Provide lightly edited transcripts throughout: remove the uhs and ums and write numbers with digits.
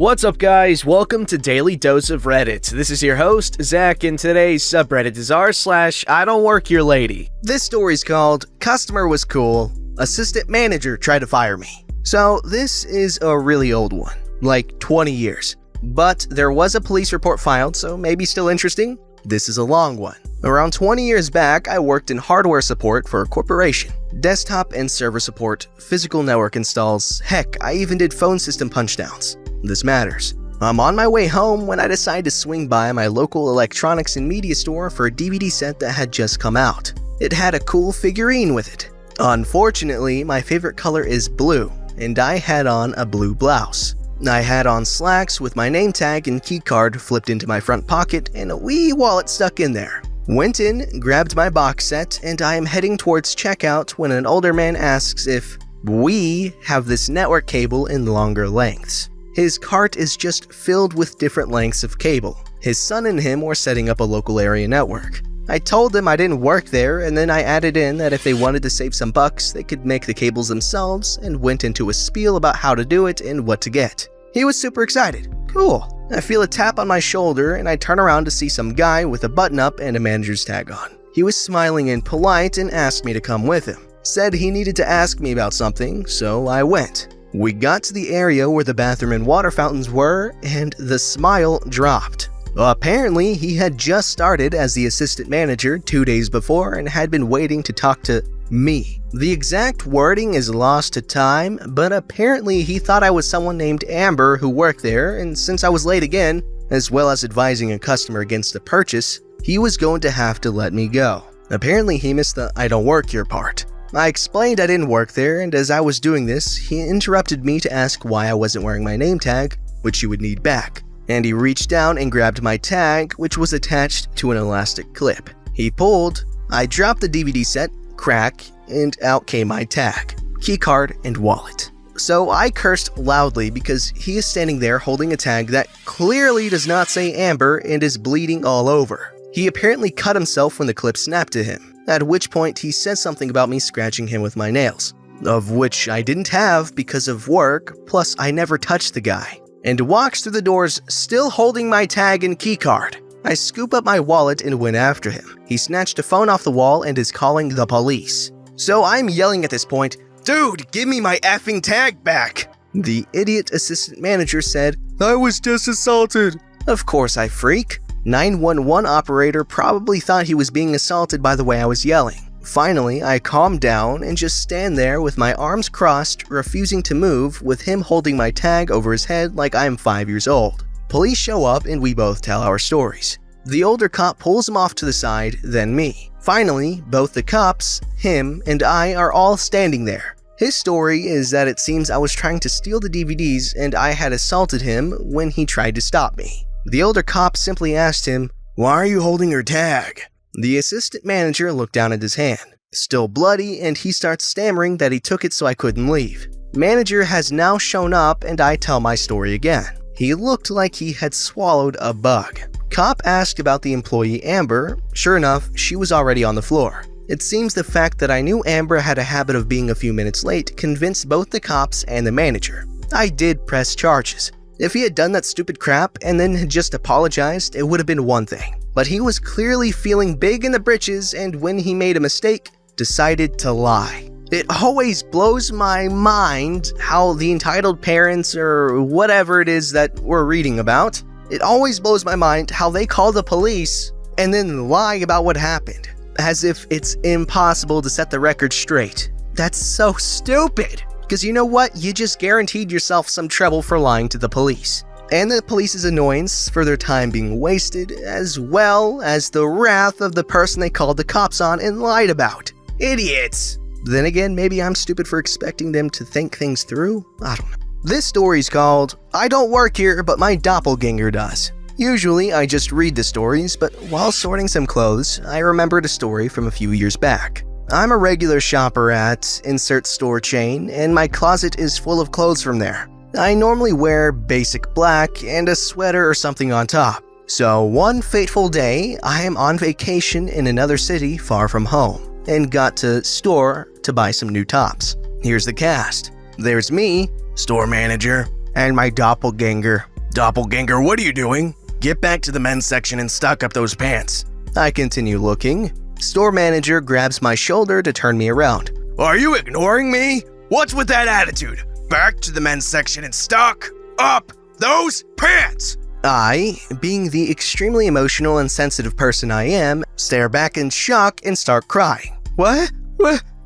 What's up, guys? Welcome to Daily Dose of Reddit. This is your host, Zach, and today's subreddit is r/IDontWorkHereLady. This story's called Customer Was Cool, Assistant Manager Tried to Fire Me. So this is a really old one, like 20 years. But there was a police report filed, so maybe still interesting. This is a long one. Around 20 years back, I worked in hardware support for a corporation. Desktop and server support, physical network installs, heck, I even did phone system punchdowns. This matters. I'm on my way home when I decide to swing by my local electronics and media store for a DVD set that had just come out. It had a cool figurine with it. Unfortunately, my favorite color is blue, and I had on a blue blouse. I had on slacks with my name tag and keycard flipped into my front pocket and a wee wallet stuck in there. Went in, grabbed my box set, and I am heading towards checkout when an older man asks if we have this network cable in longer lengths. His cart is just filled with different lengths of cable. His son and him were setting up a local area network. I told them I didn't work there, and then I added in that if they wanted to save some bucks, they could make the cables themselves, and went into a spiel about how to do it and what to get. He was super excited. Cool. I feel a tap on my shoulder, and I turn around to see some guy with a button-up and a manager's tag on. He was smiling and polite and asked me to come with him. Said he needed to ask me about something, so I went. We got to the area where the bathroom and water fountains were, and the smile dropped. Apparently, he had just started as the assistant manager 2 days before and had been waiting to talk to me. The exact wording is lost to time, but apparently he thought I was someone named Amber who worked there, and since I was late again, as well as advising a customer against the purchase, he was going to have to let me go. Apparently he missed the "I don't work here" part. I explained I didn't work there, and as I was doing this, he interrupted me to ask why I wasn't wearing my name tag, which he would need back. And he reached down and grabbed my tag, which was attached to an elastic clip. He pulled, I dropped the DVD set, crack, and out came my tag, keycard, and wallet. So I cursed loudly because he is standing there holding a tag that clearly does not say Amber and is bleeding all over. He apparently cut himself when the clip snapped to him, at which point he said something about me scratching him with my nails, of which I didn't have because of work, plus I never touched the guy, and walks through the doors still holding my tag and keycard. I scoop up my wallet and went after him. He snatched a phone off the wall and is calling the police. So I'm yelling at this point, "Dude, give me my effing tag back!" The idiot assistant manager said, "I was just assaulted." Of course I freak. 911 operator probably thought he was being assaulted by the way I was yelling. Finally, I calmed down and just stand there with my arms crossed, refusing to move, with him holding my tag over his head like I am 5 years old. Police show up and we both tell our stories. The older cop pulls him off to the side, then me. Finally, both the cops, him, and I are all standing there. His story is that it seems I was trying to steal the DVDs and I had assaulted him when he tried to stop me. The older cop simply asked him, "Why are you holding your tag?" The assistant manager looked down at his hand, still bloody, and he starts stammering that he took it so I couldn't leave. Manager has now shown up and I tell my story again. He looked like he had swallowed a bug. Cop asked about the employee Amber. Sure enough, she was already on the floor. It seems the fact that I knew Amber had a habit of being a few minutes late convinced both the cops and the manager. I did press charges. If he had done that stupid crap and then had just apologized, it would have been one thing. But he was clearly feeling big in the britches, and when he made a mistake, decided to lie. It always blows my mind how the entitled parents or whatever it is that we're reading about, it always blows my mind how they call the police and then lie about what happened, as if it's impossible to set the record straight. That's so stupid. Because you know what? You just guaranteed yourself some trouble for lying to the police. And the police's annoyance for their time being wasted, as well as the wrath of the person they called the cops on and lied about. Idiots! Then again, maybe I'm stupid for expecting them to think things through? I don't know. This story's called, "I don't work here, but my doppelganger does." Usually, I just read the stories, but while sorting some clothes, I remembered a story from a few years back. I'm a regular shopper at insert store chain, and my closet is full of clothes from there. I normally wear basic black and a sweater or something on top. So one fateful day, I am on vacation in another city far from home, and got to store to buy some new tops. Here's the cast. There's me, store manager, and my doppelganger. Doppelganger, what are you doing? Get back to the men's section and stock up those pants. I continue looking. Store manager grabs my shoulder to turn me around. Are you ignoring me? What's with that attitude? Back to the men's section and stock up those pants! I, being the extremely emotional and sensitive person I am, stare back in shock and start crying. What?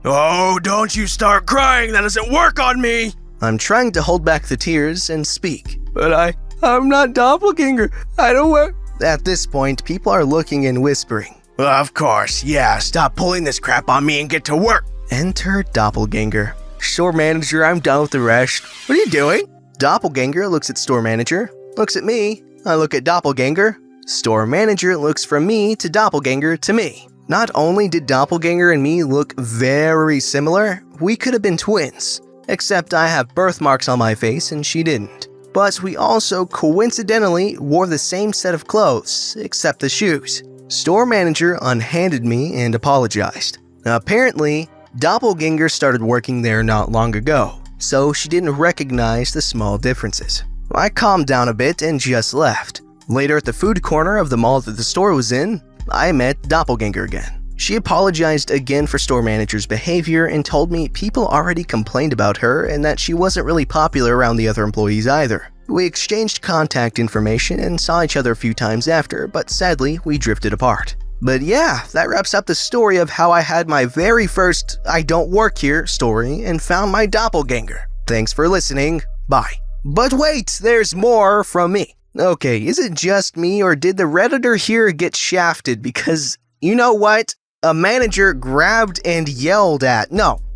Oh, don't you start crying, that doesn't work on me! I'm trying to hold back the tears and speak. But I'm not doppelganger, I don't work. At this point, people are looking and whispering. Of course, yeah, stop pulling this crap on me and get to work. Enter doppelganger. Store manager, I'm done with the rest. What are you doing? Doppelganger looks at store manager, looks at me, I look at doppelganger. Store manager looks from me to doppelganger to me. Not only did doppelganger and me look very similar, we could have been twins. Except I have birthmarks on my face and she didn't. But we also coincidentally wore the same set of clothes, except the shoes. Store manager unhanded me and apologized. Apparently, doppelganger started working there not long ago, so she didn't recognize the small differences. I calmed down a bit and just left. Later at the food corner of the mall that the store was in, I met doppelganger again. She apologized again for store manager's behavior and told me people already complained about her and that she wasn't really popular around the other employees either. We exchanged contact information and saw each other a few times after, but sadly, we drifted apart. But yeah, that wraps up the story of how I had my very first I don't work here story and found my doppelganger. Thanks for listening. Bye. But wait, there's more from me. Okay, is it just me or did the Redditor here get shafted? Because, you know what? A manager grabbed and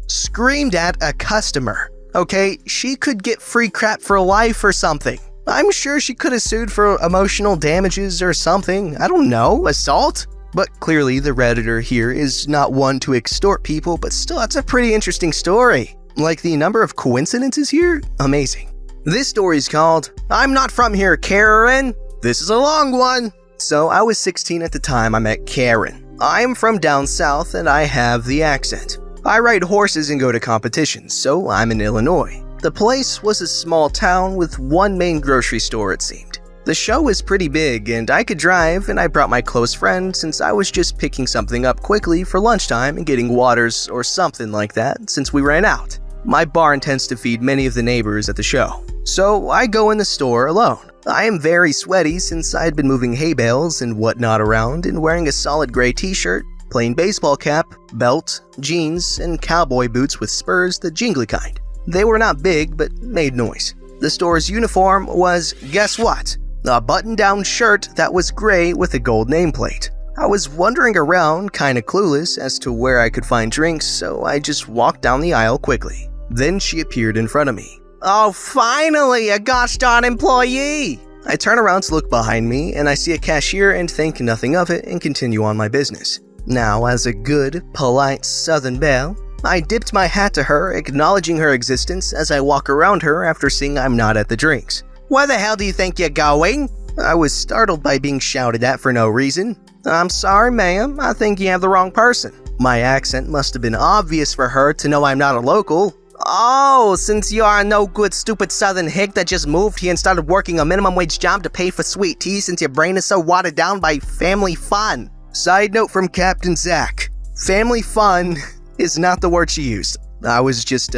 screamed at a customer. Okay, she could get free crap for life or something. I'm sure she could have sued for emotional damages or something. I don't know, assault? But clearly the Redditor here is not one to extort people, but still, that's a pretty interesting story. Like the number of coincidences here? Amazing. This story's called, I'm Not From Here, Karen. This is a long one. So I was 16 at the time I met Karen. I'm from down south and I have the accent. I ride horses and go to competitions, so I'm in Illinois. The place was a small town with one main grocery store, it seemed. The show was pretty big and I could drive, and I brought my close friend since I was just picking something up quickly for lunchtime and getting waters or something like that since we ran out. My barn tends to feed many of the neighbors at the show, so I go in the store alone. I am very sweaty since I had been moving hay bales and whatnot around and wearing a solid gray t-shirt, plain baseball cap, belt, jeans, and cowboy boots with spurs, the jingly kind. They were not big, but made noise. The store's uniform was, guess what? A button-down shirt that was gray with a gold nameplate. I was wandering around, kinda clueless as to where I could find drinks, so I just walked down the aisle quickly. Then she appeared in front of me. Oh, finally, a gosh darn employee! I turn around to look behind me, and I see a cashier and think nothing of it and continue on my business. Now, as a good, polite Southern belle, I dipped my hat to her, acknowledging her existence as I walk around her after seeing I'm not at the drinks. Where the hell do you think you're going? I was startled by being shouted at for no reason. I'm sorry, ma'am, I think you have the wrong person. My accent must have been obvious for her to know I'm not a local. Oh, since you are a no good stupid southern hick that just moved here and started working a minimum wage job to pay for sweet tea since your brain is so watered down by family fun. Side note from Captain Zach. Family fun is not the word she used. I was just,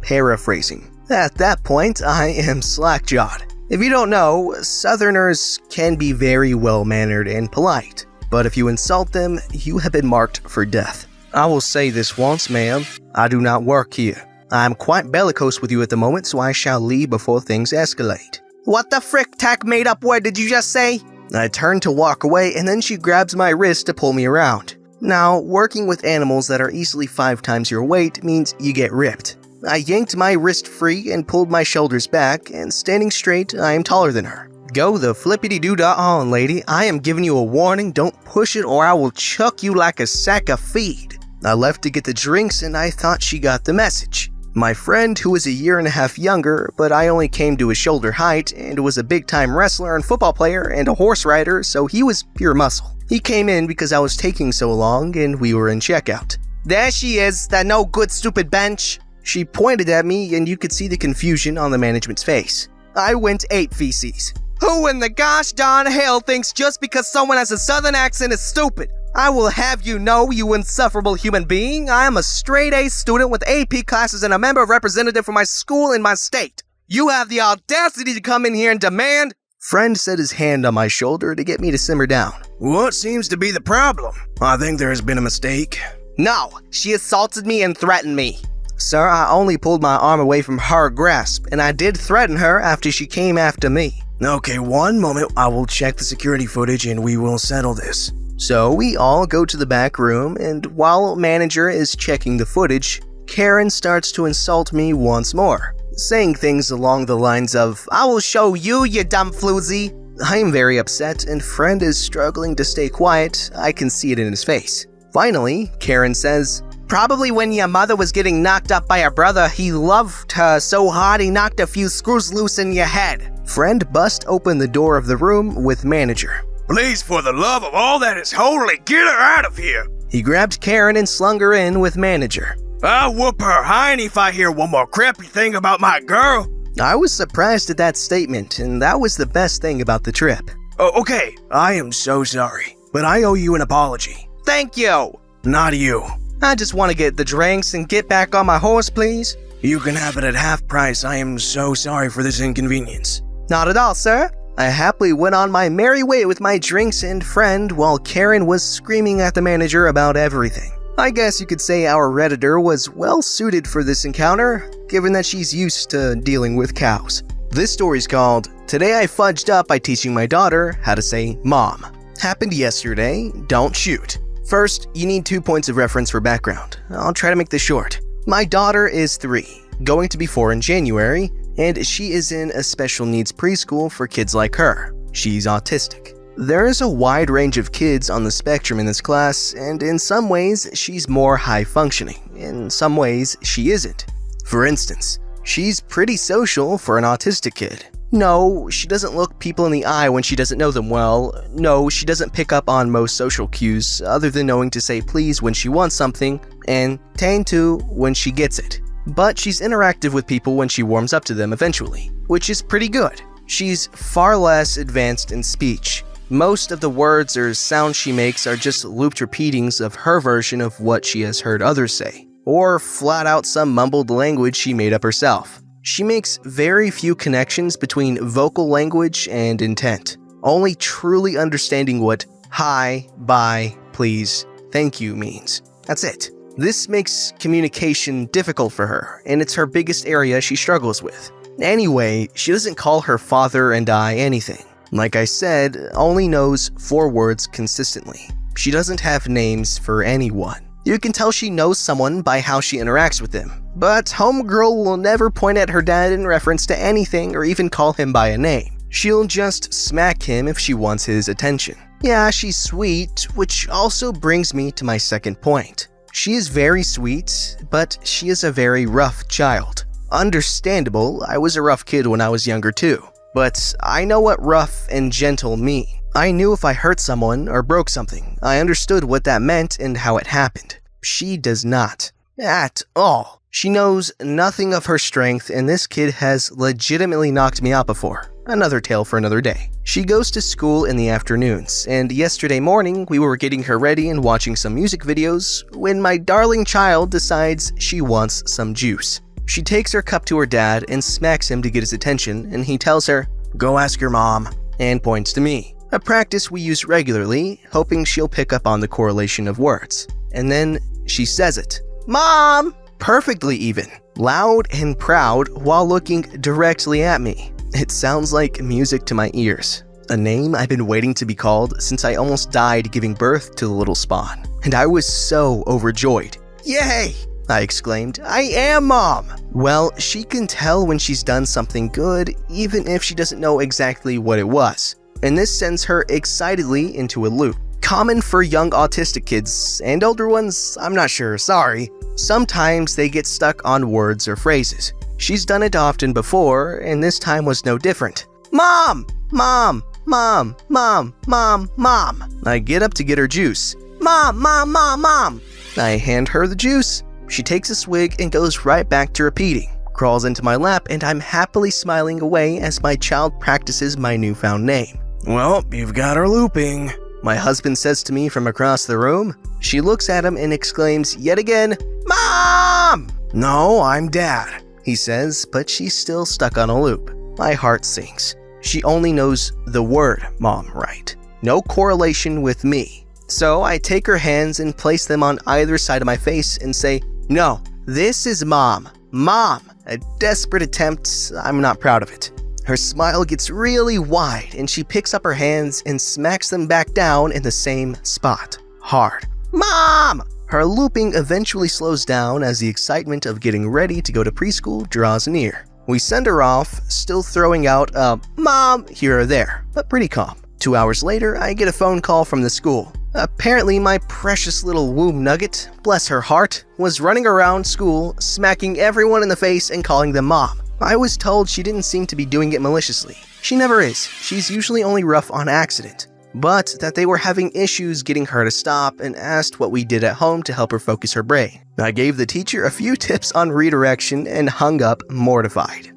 paraphrasing. At that point, I am slack-jawed. If you don't know, Southerners can be very well-mannered and polite. But if you insult them, you have been marked for death. I will say this once, ma'am. I do not work here. I am quite bellicose with you at the moment, so I shall leave before things escalate. What the frick tack made up word did you just say? I turn to walk away, and then she grabs my wrist to pull me around. Now, working with animals that are easily 5 times your weight means you get ripped. I yanked my wrist free and pulled my shoulders back, and standing straight, I am taller than her. Go the flippity-doo-dah on, lady. I am giving you a warning. Don't push it or I will chuck you like a sack of feed. I left to get the drinks, and I thought she got the message. My friend, who was a year and a half younger, but I only came to his shoulder height, and was a big-time wrestler and football player and a horse rider, so he was pure muscle. He came in because I was taking so long, and we were in checkout. There she is, that no good stupid bench. She pointed at me, and you could see the confusion on the management's face. I went 8 feces. Who in the gosh darn hell thinks just because someone has a southern accent is stupid? I will have you know, you insufferable human being, I am a straight-A student with AP classes and a member representative for my school in my state. You have the audacity to come in here and demand— Friend set his hand on my shoulder to get me to simmer down. What seems to be the problem? I think there has been a mistake. No, she assaulted me and threatened me. Sir, I only pulled my arm away from her grasp, and I did threaten her after she came after me. Okay, one moment, I will check the security footage and we will settle this. So we all go to the back room, and while manager is checking the footage, Karen starts to insult me once more, saying things along the lines of, I will show you, you dumb floozy. I am very upset, and friend is struggling to stay quiet. I can see it in his face. Finally, Karen says, probably when your mother was getting knocked up by her brother, he loved her so hard he knocked a few screws loose in your head. Friend bust open the door of the room with manager. Please, for the love of all that is holy, get her out of here. He grabbed Karen and slung her in with manager. I'll whoop her hiney if I hear one more crappy thing about my girl. I was surprised at that statement, and that was the best thing about the trip. Oh, okay, I am so sorry, but I owe you an apology. Thank you. Not you. I just want to get the drinks and get back on my horse, please. You can have it at half price. I am so sorry for this inconvenience. Not at all, sir. I happily went on my merry way with my drinks and friend while Karen was screaming at the manager about everything. I guess you could say our Redditor was well suited for this encounter, given that she's used to dealing with cows. This story's called, Today I Fudged Up by Teaching My Daughter How to Say Mom. Happened yesterday, don't shoot. First, you need 2 points of reference for background. I'll try to make this short. My daughter is 3, going to be 4 in January, and she is in a special needs preschool for kids like her. She's autistic. There is a wide range of kids on the spectrum in this class, and in some ways, she's more high-functioning. In some ways, she isn't. For instance, she's pretty social for an autistic kid. No, she doesn't look people in the eye when she doesn't know them well. No, she doesn't pick up on most social cues, other than knowing to say please when she wants something, and thank you when she gets it. But she's interactive with people when she warms up to them eventually, which is pretty good. She's far less advanced in speech. Most of the words or sounds she makes are just looped repeatings of her version of what she has heard others say, or flat out some mumbled language she made up herself. She makes very few connections between vocal language and intent, only truly understanding what hi, bye, please, thank you means. That's it. This makes communication difficult for her, and it's her biggest area she struggles with. Anyway, she doesn't call her father and I anything. Like I said, only knows 4 words consistently. She doesn't have names for anyone. You can tell she knows someone by how she interacts with them, but homegirl will never point at her dad in reference to anything or even call him by a name. She'll just smack him if she wants his attention. Yeah, she's sweet, which also brings me to my second point. She is very sweet, but she is a very rough child. Understandable, I was a rough kid when I was younger too, but I know what rough and gentle mean. I knew if I hurt someone or broke something, I understood what that meant and how it happened. She does not. At all. She knows nothing of her strength, and this kid has legitimately knocked me out before. Another tale for another day. She goes to school in the afternoons, and yesterday morning we were getting her ready and watching some music videos when my darling child decides she wants some juice. She takes her cup to her dad and smacks him to get his attention, and he tells her, "Go ask your mom," and points to me. A practice we use regularly, hoping she'll pick up on the correlation of words. And then she says it. Mom! Perfectly even. Loud and proud while looking directly at me. It sounds like music to my ears. A name I've been waiting to be called since I almost died giving birth to the little spawn. And I was so overjoyed. Yay! I exclaimed. I am Mom! Well, she can tell when she's done something good, even if she doesn't know exactly what it was. And this sends her excitedly into a loop. Common for young autistic kids, and older ones, I'm not sure, sorry. Sometimes they get stuck on words or phrases. She's done it often before, and this time was no different. Mom! Mom! Mom! Mom! Mom! Mom! I get up to get her juice. Mom! Mom! Mom! Mom! I hand her the juice. She takes a swig and goes right back to repeating. crawls into my lap, and I'm happily smiling away as my child practices my newfound name. "Well, you've got her looping," my husband says to me from across the room. She looks at him and exclaims yet again, "Mom!" "No, I'm Dad," he says, but she's still stuck on a loop. My heart sinks. She only knows the word mom, right? No correlation with me. So I take her hands and place them on either side of my face and say, "No, this is Mom. Mom!" A desperate attempt. I'm not proud of it. Her smile gets really wide and she picks up her hands and smacks them back down in the same spot. Hard. "Mom!" Her looping eventually slows down as the excitement of getting ready to go to preschool draws near. We send her off, still throwing out a "Mom" here or there, but pretty calm. 2 hours later, I get a phone call from the school. Apparently, my precious little womb nugget, bless her heart, was running around school, smacking everyone in the face and calling them Mom. I was told she didn't seem to be doing it maliciously. She never is. She's usually only rough on accident. But that they were having issues getting her to stop and asked what we did at home to help her focus her brain. I gave the teacher a few tips on redirection and hung up mortified.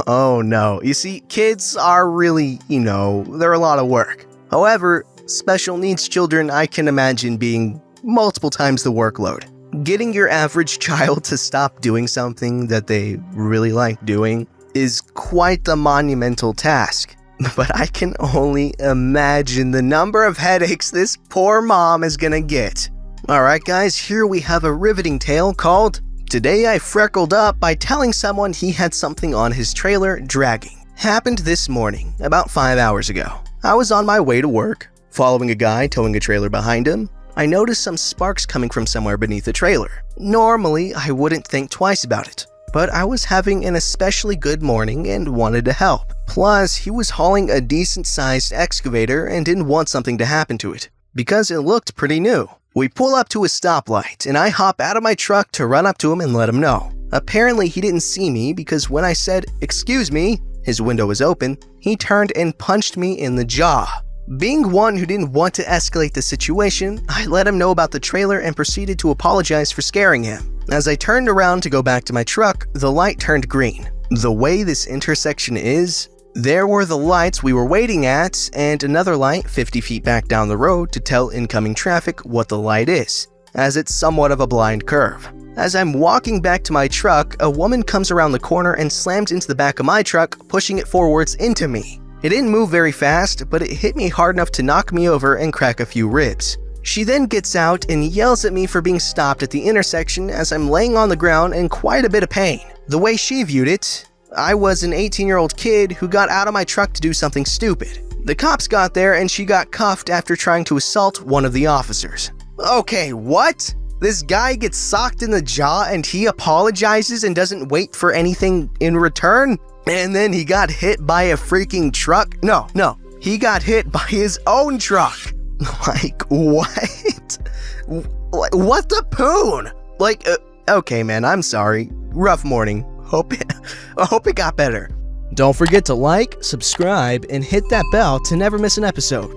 Oh no, you see, kids are really, they're a lot of work. However, special needs children I can imagine being multiple times the workload. Getting your average child to stop doing something that they really like doing is quite the monumental task. But I can only imagine the number of headaches this poor mom is gonna get. Alright guys, here we have a riveting tale called "Today I Freckled Up by Telling Someone He Had Something on His Trailer Dragging." Happened this morning, about 5 hours ago. I was on my way to work, following a guy towing a trailer behind him. I noticed some sparks coming from somewhere beneath the trailer. Normally, I wouldn't think twice about it, but I was having an especially good morning and wanted to help. Plus, he was hauling a decent-sized excavator and didn't want something to happen to it, because it looked pretty new. We pull up to a stoplight, and I hop out of my truck to run up to him and let him know. Apparently, he didn't see me because when I said, "Excuse me," his window was open, he turned and punched me in the jaw. Being one who didn't want to escalate the situation, I let him know about the trailer and proceeded to apologize for scaring him. As I turned around to go back to my truck, the light turned green. The way this intersection is, there were the lights we were waiting at and another light 50 feet back down the road to tell incoming traffic what the light is, as it's somewhat of a blind curve. As I'm walking back to my truck, a woman comes around the corner and slams into the back of my truck, pushing it forwards into me. It didn't move very fast, but it hit me hard enough to knock me over and crack a few ribs. She then gets out and yells at me for being stopped at the intersection as I'm laying on the ground in quite a bit of pain. The way she viewed it, I was an 18-year-old kid who got out of my truck to do something stupid. The cops got there and she got cuffed after trying to assault one of the officers. Okay, what? This guy gets socked in the jaw and he apologizes and doesn't wait for anything in return? And then he got hit by a freaking truck? No, he got hit by his own truck. Like, what? What the poon? Like, okay man, I'm sorry. Rough morning. I hope it got better. Don't forget to like, subscribe, and hit that bell to never miss an episode.